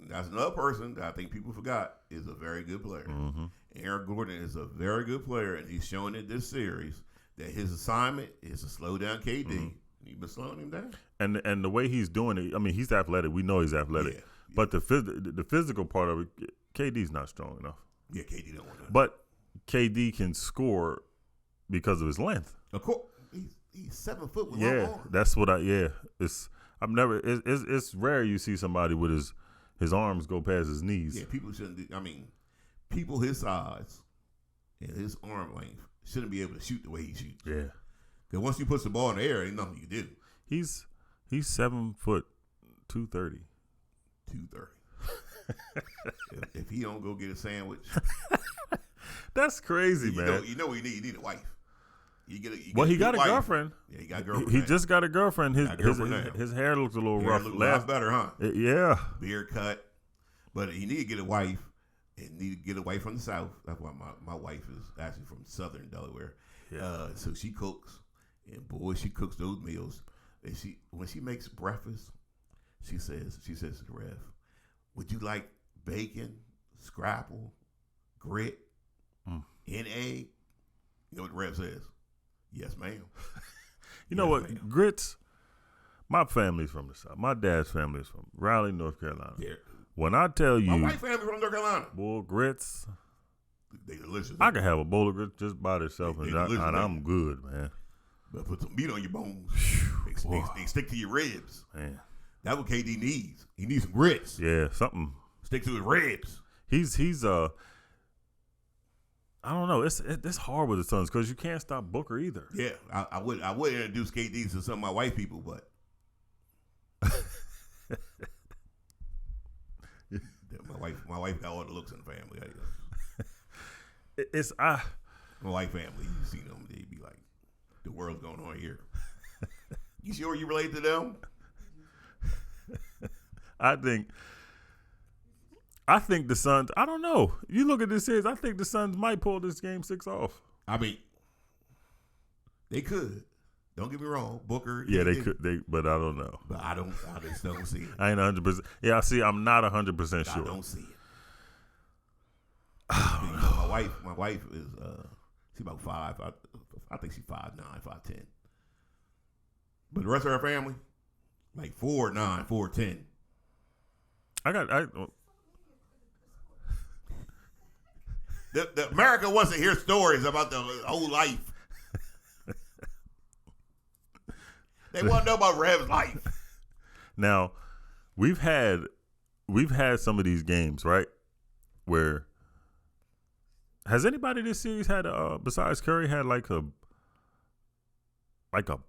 That's another person that I think people forgot is a very good player. Aaron Gordon is a very good player, and he's showing it this series that his assignment is to slow down KD. He's been slowing him down. And the way he's doing it, I mean, he's athletic. We know he's athletic. Yeah. But the physical part of it, KD's not strong enough. Yeah, KD don't want to. But KD can score because of his length. Of course, he's 7 foot with long arms. That's what it's rare you see somebody with his arms go past his knees. Yeah, people shouldn't. People his size and his arm length shouldn't be able to shoot the way he shoots. Yeah. Because once you put the ball in the air, ain't nothing you can do. He's 7 foot 230. 230. if he don't go get a sandwich, that's crazy, man. You know what you need. You need a wife. He got a girlfriend. Yeah, he got a girlfriend. He just got a girlfriend. His hair looks a little rough. Looks a lot better, huh? Yeah. Beard cut. But he need to get a wife. And need to get a wife from the South. That's why my wife is actually from Southern Delaware. Yeah. So she cooks. And boy, she cooks those meals. And when she makes breakfast, she says to the Rev, would you like bacon, scrapple, grit, and egg? You know what the Rev says? Yes, ma'am. You know what? Ma'am. Grits, my family's from the South. My dad's family is from Raleigh, North Carolina. Yeah. When I tell you. My white family from North Carolina. Boy, grits. They delicious. I could have a bowl of grits just by themselves, and I'm good, man. But put some meat on your bones. They stick to your ribs. Man. That's what KD needs. He needs some grits. Yeah, something. Stick to his ribs. He's I don't know. It's hard with the Suns because you can't stop Booker either. Yeah, I would introduce KD to some of my white people, but my wife got all the looks in the family. My white family, you see them, they be like, the world's going on here. You sure you relate to them? I think the Suns, I don't know. You look at this series, I think the Suns might pull this Game 6 off. I mean, they could. Don't get me wrong, Booker. Yeah, they could. But I don't know. But I just don't see it. I ain't 100%. Yeah, I see. I'm not 100% sure. I don't see it. My wife is she's about 5. I think she's 5'9", 5'10". But the rest of our family, like 4'9", 4'10". The America wants to hear stories about the whole life. They want to know about Rev's life. Now, we've had some of these games, right? Where has anybody this series had besides Curry had like a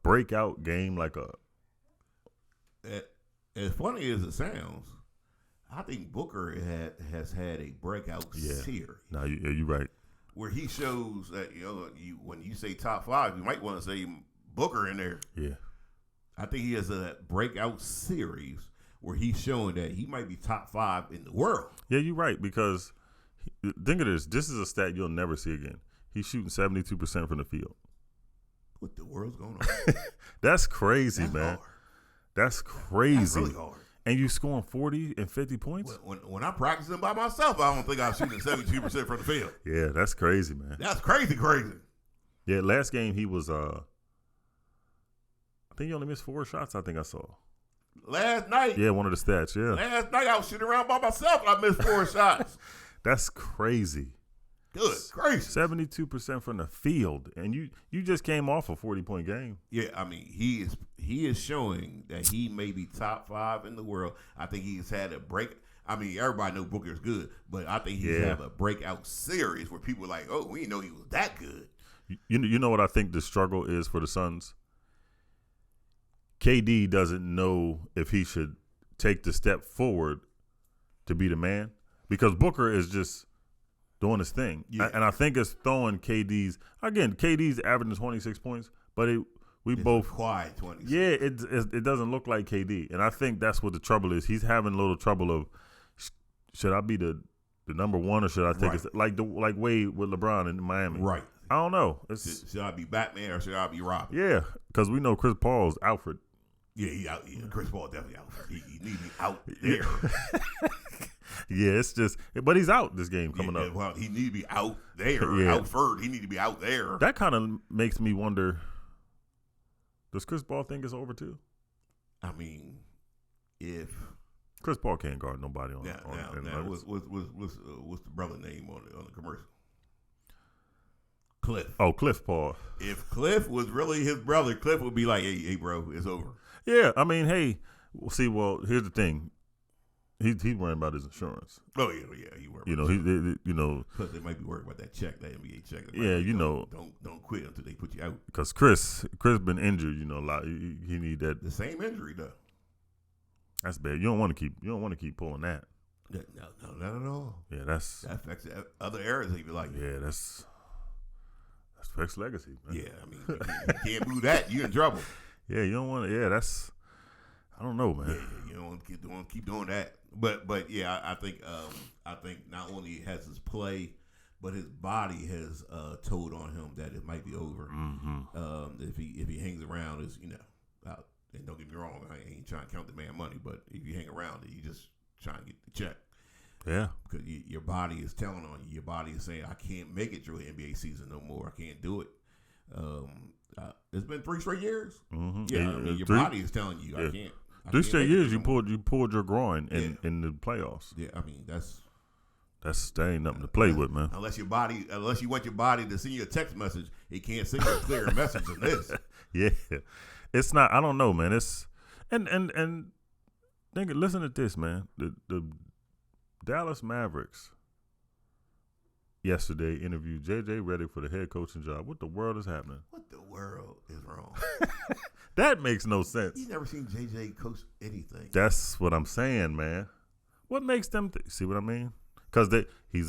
breakout game, as funny as it sounds, I think Booker has had a breakout series. No, you're right. Where he shows that when you say top 5, you might want to say Booker in there. Yeah, I think he has a breakout series where he's showing that he might be top 5 in the world. Yeah, you're right, because think of this. This is a stat you'll never see again. He's shooting 72% from the field. What the world's going on? That's crazy, That's man. hard. That's crazy. That's really hard. And you scoring 40 and 50 points? When I'm practicing by myself, I don't think I'm shooting 72% from the field. Yeah, that's crazy, man. That's crazy. Yeah, last game he was I think he only missed 4 shots, I think I saw. Last night? Yeah, one of the stats, yeah. Last night I was shooting around by myself and I missed 4 shots. That's crazy. Good, crazy. 72% from the field. And you just came off a 40-point game. Yeah, I mean, he is showing that he may be top 5 in the world. I think he's had a break. I mean, everybody knows Booker's good, but I think he's had a breakout series where people are like, oh, we didn't know he was that good. You know what I think the struggle is for the Suns? KD doesn't know if he should take the step forward to be the man, because Booker is just doing his thing. Yeah. And I think it's throwing KD's averaging 26 points, but it's both quiet 26. Yeah, it doesn't look like KD. And I think that's what the trouble is. He's having a little trouble of, should I be the number one, or should I take it like Wade with LeBron in Miami? Right. I don't know. Should I be Batman or should I be Robin? Yeah, because we know Chris Paul's Alfred. Yeah, he out. Yeah, Chris Paul definitely out. He need to be out there. Yeah, it's just, but he's out this game coming up. Well, he need to be out there. Out first. He need to be out there. That kind of makes me wonder, does Chris Paul think it's over too? I mean, if Chris Paul can't guard nobody on what's the brother name on the commercial? Cliff. Oh, Cliff Paul. If Cliff was really his brother, Cliff would be like, hey bro, it's over. Yeah, I mean, hey, here's the thing. He's worrying about his insurance. Oh yeah, he worried. Plus they might be worried about that NBA check. Yeah, don't quit until they put you out. Because Chris been injured, a lot. He need that. The same injury though. That's bad. You don't want to keep pulling that. No, not at all. Yeah, that affects other areas. If you like. Yeah, that's affects legacy, man. Yeah, I mean, you can't do that. You're in trouble. Yeah, you don't want to. Yeah, that's. I don't know, man. Yeah, you don't want to keep doing that. But yeah, I think not only has his play, but his body has told on him that it might be over. Mm-hmm. If he hangs around, is out. And don't get me wrong, I ain't trying to count the man money, but if you hang around, you just trying to get the check. Yeah, because your body is telling on you. Your body is saying, I can't make it through the NBA season no more. I can't do it. It's been 3 straight years. Mm-hmm. Yeah, I mean, your body is telling you, I can't. 3 straight years, you pulled your groin in the playoffs. Yeah, I mean that ain't nothing to play with, man. Unless you want your body to send you a text message, it can't send you a clearer message than this. Yeah, it's not. I don't know, man. It's and think. Listen to this, man. The Dallas Mavericks yesterday interviewed J.J. Redick for the head coaching job. What the world is happening? What the world is wrong? That makes no sense. You never seen J.J. coach anything. That's what I'm saying, man. What makes them see what I mean? Because he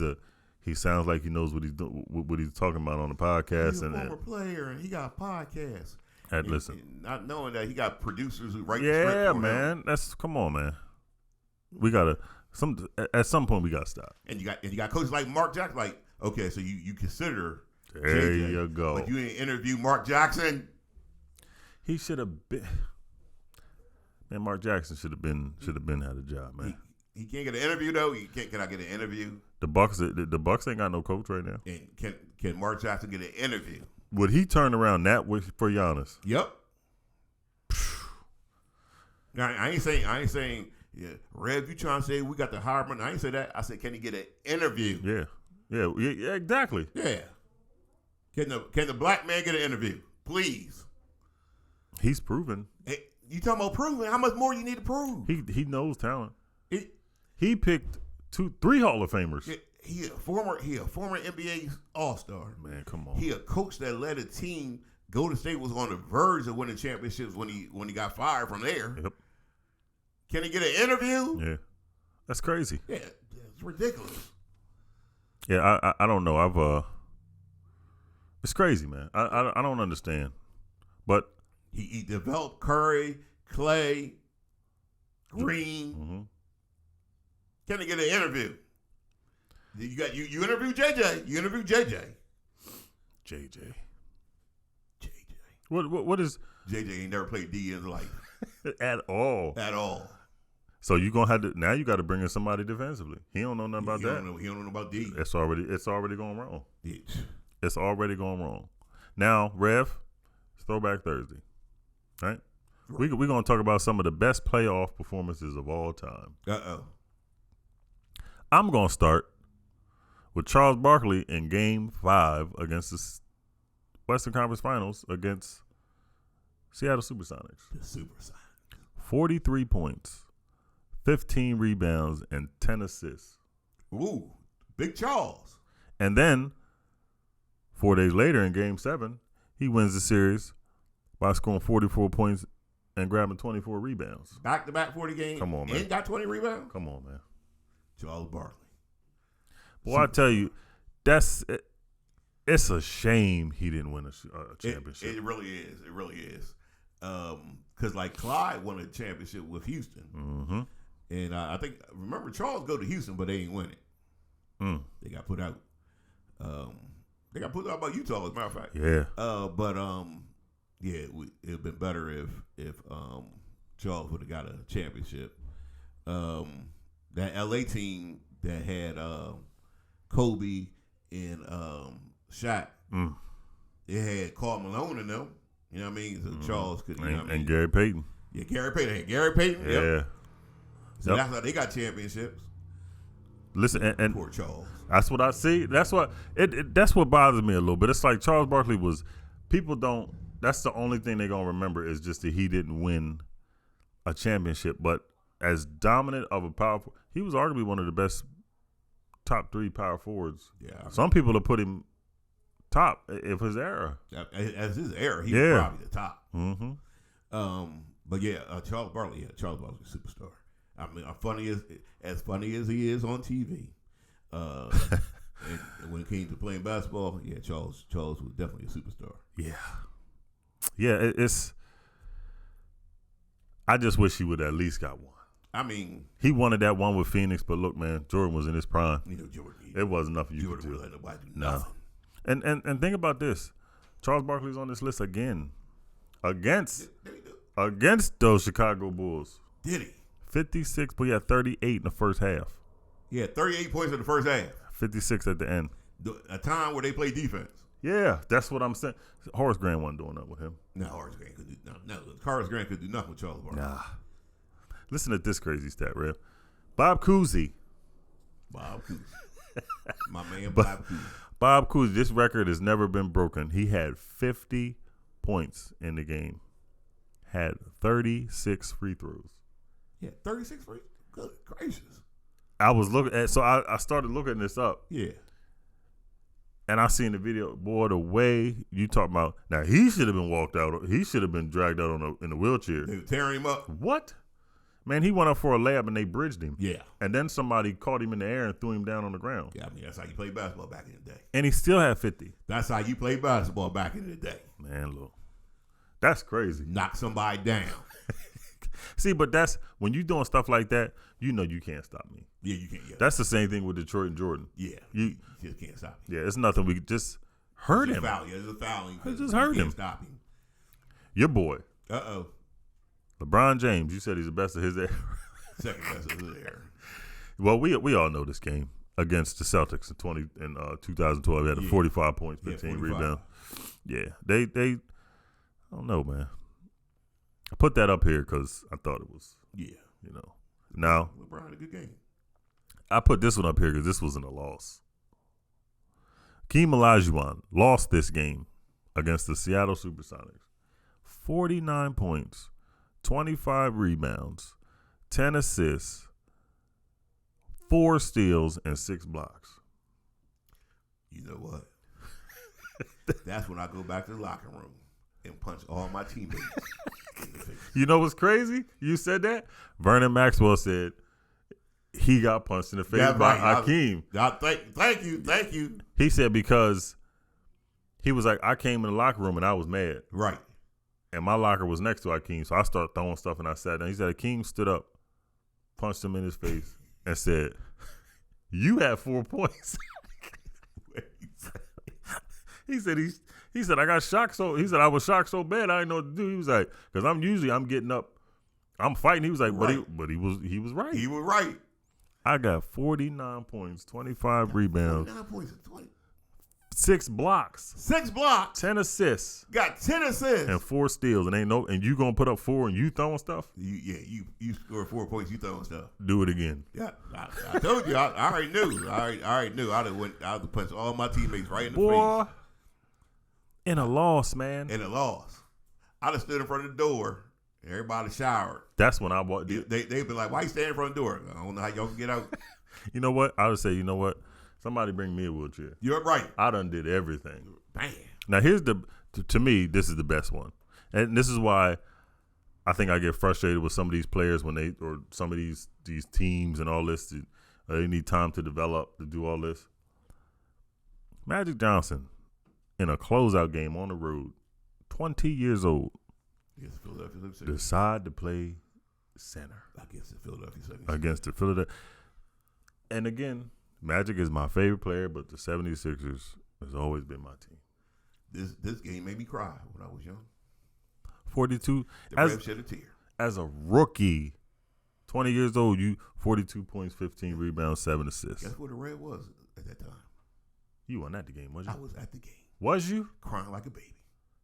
sounds like he knows what he's doing, what he's talking about on the podcast. He's a former player, and he got a podcast. Listen, not knowing that he got producers who write. Yeah, man. Come on, man. We gotta at some point we gotta stop. And you got coaches like Mark Jackson. Like, okay, so you consider there JJ, you go. But you didn't interview Mark Jackson. He should have been. Man, Mark Jackson should have been had a job, man. He can't get an interview though. Can I get an interview? The Bucks ain't got no coach right now. And can Mark Jackson get an interview? Would he turn around that way for Giannis? Yep. I ain't saying. Yeah, Rev, you trying to say we got the hire money? I ain't say that. I said, can he get an interview? Yeah, exactly. Yeah. Can the black man get an interview, please? He's proven. Hey, you talking about proving? How much more you need to prove? He knows talent. He picked 3 Hall of Famers. He a former NBA All-Star. Man, come on. He a coach that led a team. Golden State was on the verge of winning championships when he got fired from there. Yep. Can he get an interview? Yeah, that's crazy. Yeah, it's ridiculous. Yeah, I don't know. It's crazy, man. I don't understand, but he developed Curry, Clay, Green. Mm-hmm. Can he get an interview? You interview JJ. You interview JJ. What is JJ ain't never played D in his life at all. So you gonna have to now. You got to bring in somebody defensively. He don't know nothing about that. He don't know about D. It's already going wrong. Bitch. It's already going wrong. Now, Rev, it's Throwback Thursday, right? We're gonna talk about some of the best playoff performances of all time. I'm gonna start with Charles Barkley in Game 5 against the Western Conference Finals against Seattle Supersonics. The Supersonics. 43 points, 15 rebounds, and 10 assists. Ooh, Big Charles. And then 4 days later in Game 7, he wins the series by scoring 44 points and grabbing 24 rebounds. Back-to-back 40 games. Come on, man. And got 20 rebounds? Come on, man. Charles Barkley. Boy, I tell you, it's a shame he didn't win a championship. It really is. It really is. Because like Clyde won a championship with Houston. Mm-hmm. And remember Charles go to Houston, but they ain't win it. They got put out. They got put out by Utah, as a matter of fact. Yeah. It would have been better if Charles would have got a championship. That LA team that had Kobe and Shaq, it had Karl Malone in them. You know what I mean? So Charles could, and Gary Payton. Yeah, Gary Payton. Gary Payton. Yeah. Yep. So that's how they got championships. Listen, and poor Charles. That's what I see. That's what that's what bothers me a little bit. It's like Charles Barkley that's the only thing they're gonna remember is just that he didn't win a championship. But as dominant of a powerful, he was arguably one of the best top 3 power forwards. Yeah. Some people have put him top of his era. As his era, he was probably the top. Mm-hmm. But yeah, Charles Barkley. Yeah, Charles Barkley's a superstar. I mean, as funny as he is on TV, and when it came to playing basketball, yeah, Charles was definitely a superstar. Yeah. It's. I just wish he would at least got one. I mean, he wanted that one with Phoenix, but look, man, Jordan was in his prime. Jordan. It wasn't nothing you could do. Jordan let nobody do nothing. And think about this: Charles Barkley's on this list again, against those Chicago Bulls. Did he? 56, but he had 38 in the first half. Yeah, 38 points in the first half. 56 at the end. A time where they play defense. Yeah, that's what I'm saying. Horace Grant wasn't doing that with him. No, Horace Grant could do nothing. No, Horace Grant could do nothing with Charles Barkley. Nah. Listen to this crazy stat, Rev. Bob Cousy. My man, Bob Cousy. Bob Cousy, this record has never been broken. He had 50 points in the game. Had 36 free throws. Yeah, 36 free. Good gracious. I was looking at, so I started looking this up. Yeah. And I seen the video. Boy, the way you talk about, now he should have been walked out. He should have been dragged out in a wheelchair. They were tearing him up. What? Man, he went up for a layup and they bridged him. Yeah. And then somebody caught him in the air and threw him down on the ground. Yeah, I mean, that's how you played basketball back in the day. And he still had 50. That's how you played basketball back in the day. Man, look. That's crazy. Knock somebody down. See, but that's when you doing stuff like that, you know you can't stop me. Yeah, you can't. Yeah. That's the same thing with Detroit and Jordan. Yeah, you just can't stop him. Yeah, it's nothing. We just hurt him. It's a foul. Just hurt him. Stop him. Your boy. LeBron James. You said he's the best of his era. Second best of his era. Well, we all know this game against the Celtics in 2012. He had 45 points, 15 rebounds. Yeah, they. I don't know, man. I put that up here because I thought it was, Now, LeBron had a good game. I put this one up here because this wasn't a loss. Hakeem Olajuwon lost this game against the Seattle Supersonics. 49 points, 25 rebounds, 10 assists, 4 steals, and 6 blocks. You know what? That's when I go back to the locker room and punch all my teammates in the face. You know what's crazy? You said that? Vernon Maxwell said he got punched in the face by Hakeem. Thank you. He said because he was like, I came in the locker room and I was mad. Right. And my locker was next to Hakeem, so I started throwing stuff and I sat down. He said Hakeem stood up, punched him in his face, and said, "You had 4 points." He said I got shocked I was shocked so bad I didn't know what to do. He was like, because I'm getting up, I'm fighting. He was like, right. but he was right. He was right. I got 49 points, 25 rebounds, 49 points and 20. 6 blocks, 10 assists, got 10 assists, and 4 steals. And you gonna put up 4 and you throwing stuff? You scored 4 points. You throwing stuff. Do it again. Yeah, I told you. I already knew. I already knew. I'd have punched all my teammates right in the face. In a loss, man. In a loss, I'd have stood in front of the door. Everybody showered. That's when I walked. They'd be like, "Why you standing in front of the door?" I don't know how y'all can get out. You know what? I would say, you know what? Somebody bring me a wheelchair. You're right. I done did everything. Bam. Now here's to me, this is the best one, and this is why I think I get frustrated with some of these players or some of these teams and all this. They need time to develop to do all this. Magic Johnson in a closeout game on the road, 20 years old, decide to play center against the Philadelphia. And again, Magic is my favorite player, but the 76ers has always been my team. This game made me cry when I was young. 42. The Revs shed a tear. As a rookie, 20 years old, you 42 points, 15 rebounds, 7 assists. Guess where the Red was at that time? You weren't at the game, was you? I was at the game. Was you? Crying like a baby.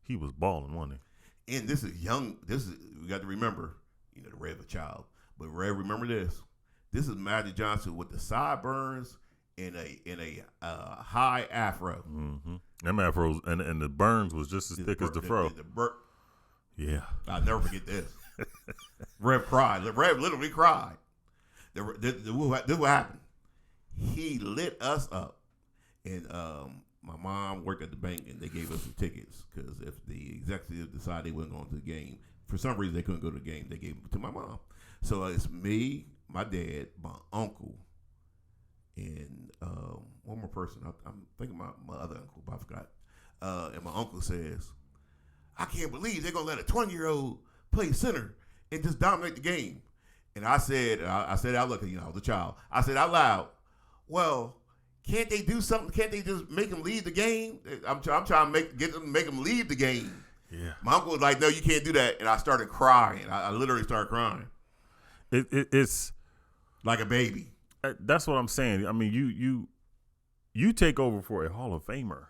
He was balling, wasn't he? And this is young. We got to remember, the Red a child. But Red, remember this. This is Magic Johnson with the sideburns in a high afro. Mm-hmm. Them afros and the burns was just as thick as the fro. Yeah. I'll never forget this. Rev cried. Rev literally cried. This is what happened. He lit us up. And my mom worked at the bank, and they gave us some tickets because if the executive decided they wasn't going to the game, for some reason they couldn't go to the game, they gave them to my mom. So it's me, my dad, my uncle, and one more person. I'm thinking about my other uncle, but I forgot. And my uncle says, "I can't believe they're going to let a 20-year-old play center and just dominate the game." And I said out loud, I was a child. I said out loud, "Well, can't they do something? Can't they just make them leave the game?" I'm trying to make them leave the game. Yeah. My uncle was like, "No, you can't do that." And I started crying. I literally started crying. It's like a baby. That's what I'm saying. I mean, you take over for a Hall of Famer.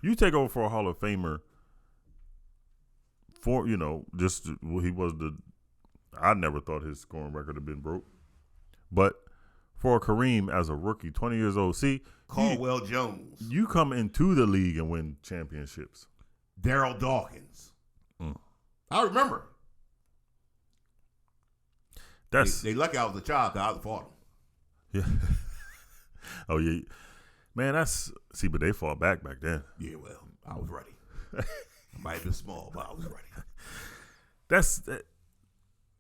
You take over for a Hall of Famer for, he was I never thought his scoring record had been broke. But for Kareem as a rookie, 20 years old, see. Caldwell Jones. You come into the league and win championships. Daryl Dawkins. I remember. They lucky I was a child because I was fought them. Yeah. Oh, yeah. Man, but they fought back then. Yeah, well, I was ready. I might have been small, but I was ready.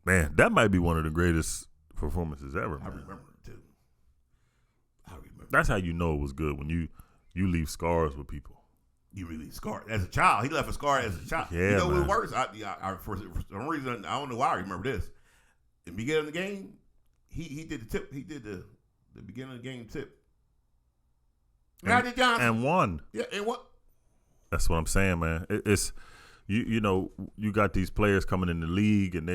Man, that might be one of the greatest performances ever, man. I remember it, too. That's how you know it was good, when you leave scars with people. You really scarred. As a child, he left a scar as a child. Yeah, what was worse? For some reason, I don't know why I remember this. In the beginning of the game, he did the tip. He did the beginning of the game tip. Magic Johnson. And won. Yeah, and what? That's what I'm saying, man. It's you got these players coming in the league, and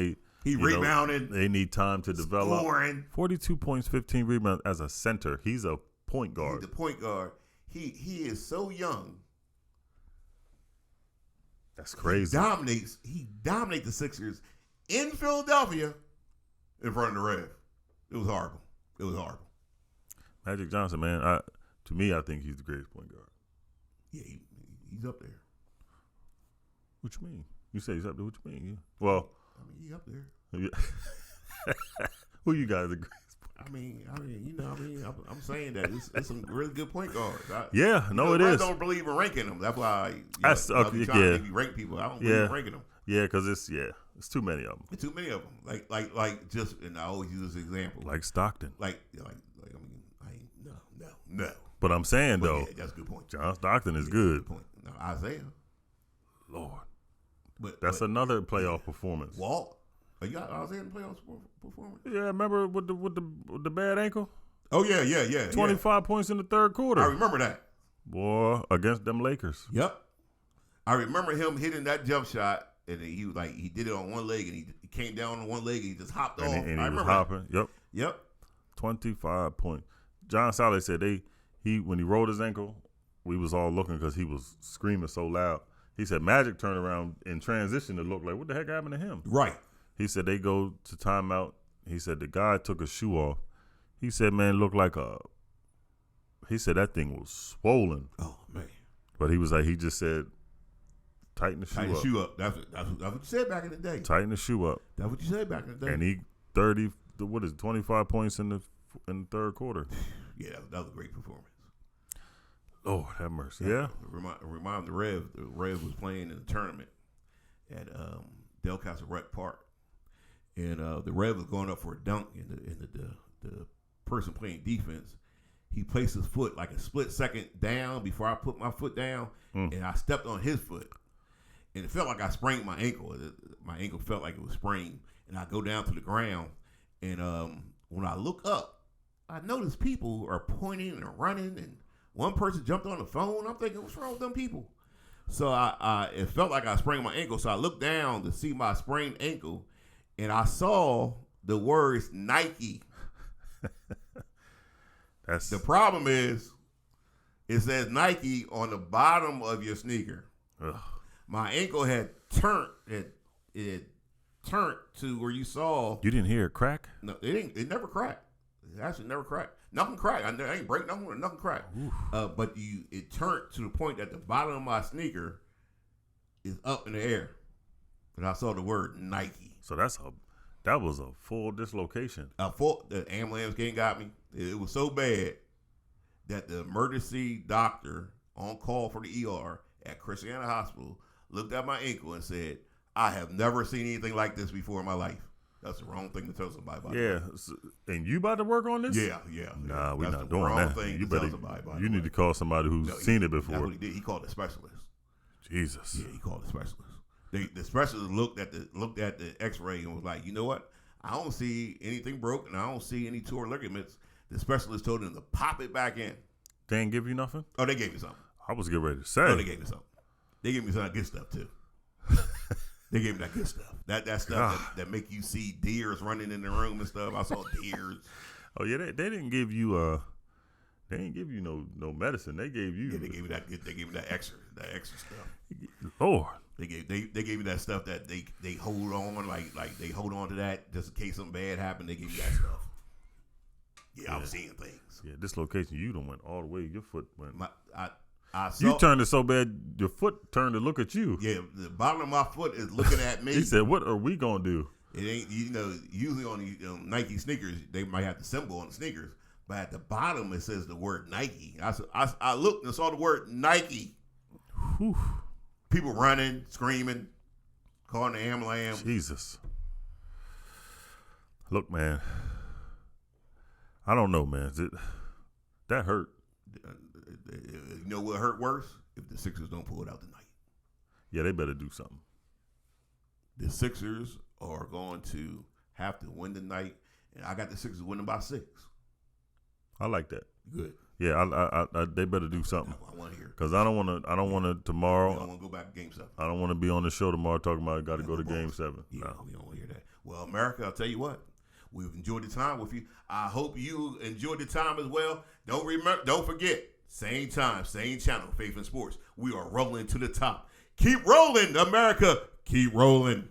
he rebounded. They need time to develop. Scoring. 42 points, 15 rebounds as a center. He's a point guard. He's the point guard. He is so young. That's crazy. He dominates the Sixers in Philadelphia in front of the Rev. It was horrible. Magic Johnson, man. To me, I think he's the greatest point guard. Yeah, he's up there. What you mean? You say he's up there. What you mean? Yeah. Well, I mean, he's up there. Who you guys the greatest? I mean, I'm saying that it's some really good point guards. It is. I don't believe in ranking them. That's why to rank people. I don't believe in ranking them. Yeah, because it's too many of them. It's too many of them. Like just, and I always use this example. Like Stockton. No. But I'm saying though, yeah, that's a good point. John Stockton is good. Point. No, Isaiah. Lord. But that's another playoff performance. Walt. You got Isaiah in the playoff performance? Yeah, remember with the bad ankle? Oh yeah. 25 points in the third quarter. I remember that. Boy, against them Lakers. Yep. I remember him hitting that jump shot, and he did it on one leg, and he came down on one leg, and he just hopped off. And he was hopping. That. Yep. 25 points. John Sally said when he rolled his ankle, we was all looking because he was screaming so loud. He said Magic turned around in transition to look like, what the heck happened to him? Right. He said they go to timeout. He said the guy took a shoe off. He said, man, it looked like he said that thing was swollen. Oh, man. But he was like, he just said, tighten the shoe up. That's what you said back in the day. Tighten the shoe up. That's what you said back in the day. And he 25 points in the third quarter. Yeah, that was a great performance. Lord have mercy. Yeah. Remind the Rev was playing in the tournament at Delcastle Rec Park. And the Rev was going up for a dunk, and the person playing defense, he placed his foot like a split second down before I put my foot down, and I stepped on his foot. And it felt like I sprained my ankle. My ankle felt like it was sprained. And I go down to the ground, and when I look up, I notice people are pointing and running, and one person jumped on the phone. I'm thinking, what's wrong with them people? So it felt like I sprained my ankle. So I looked down to see my sprained ankle, and I saw the words Nike. The problem is, it says Nike on the bottom of your sneaker. Ugh. My ankle had turned. It turned to where you saw. You didn't hear it crack? No, it didn't. It never cracked. It actually never cracked. Nothing cracked. I ain't break nothing. Nothing cracked. But it turned to the point that the bottom of my sneaker is up in the air, and I saw the word Nike. So that was a full dislocation. The ambulance game got me. It was so bad that the emergency doctor on call for the ER at Christiana Hospital looked at my ankle and said, "I have never seen anything like this before in my life." That's the wrong thing to tell somebody about. Yeah, and you about to work on this? Yeah. Nah, we're not the doing wrong that. Thing You to tell somebody about. You need to call somebody who's seen it before. That's what he did. He called a specialist. Jesus. Yeah, he called a specialist. The specialist looked at the X-ray and was like, you know what? I don't see anything broken. I don't see any torn ligaments. The specialist told him to pop it back in. They didn't give you nothing? Oh, they gave me something. I was getting ready to say. Oh, they gave me something. They gave me some good stuff too. They gave me that good stuff. That stuff that make you see deers running in the room and stuff. I saw deers. Oh yeah, they didn't give you no medicine. They gave you. Yeah, they gave me that. They gave me that extra stuff. Lord. They gave me that stuff that they hold on like they hold on to that just in case something bad happened. They give you that stuff. Yeah, I was seeing things. Yeah, dislocation. You done went all the way. Your foot went. I saw, you turned it so bad, your foot turned to look at you. Yeah, the bottom of my foot is looking at me. He said, "What are we gonna do?" It ain't, usually on the Nike sneakers, they might have the symbol on the sneakers, but at the bottom it says the word Nike. I looked and saw the word Nike. Whew. People running, screaming, calling the ambulance. Jesus. Look, man. I don't know, man. That hurt. You know what hurt worse? If the Sixers don't pull it out tonight. Yeah, they better do something. The Sixers are going to have to win tonight, and I got the Sixers winning by 6. I like that. Good. Yeah, they better do something. I want to hear. Because I don't want to tomorrow. I don't want to go back to Game 7. I don't want to be on the show tomorrow talking about got to go to Game 7. Yeah, no. we don't want to hear that. Well, America, I'll tell you what. We've enjoyed the time with you. I hope you enjoyed the time as well. Don't forget, same time, same channel, Faith and Sports. We are rolling to the top. Keep rolling, America. Keep rolling.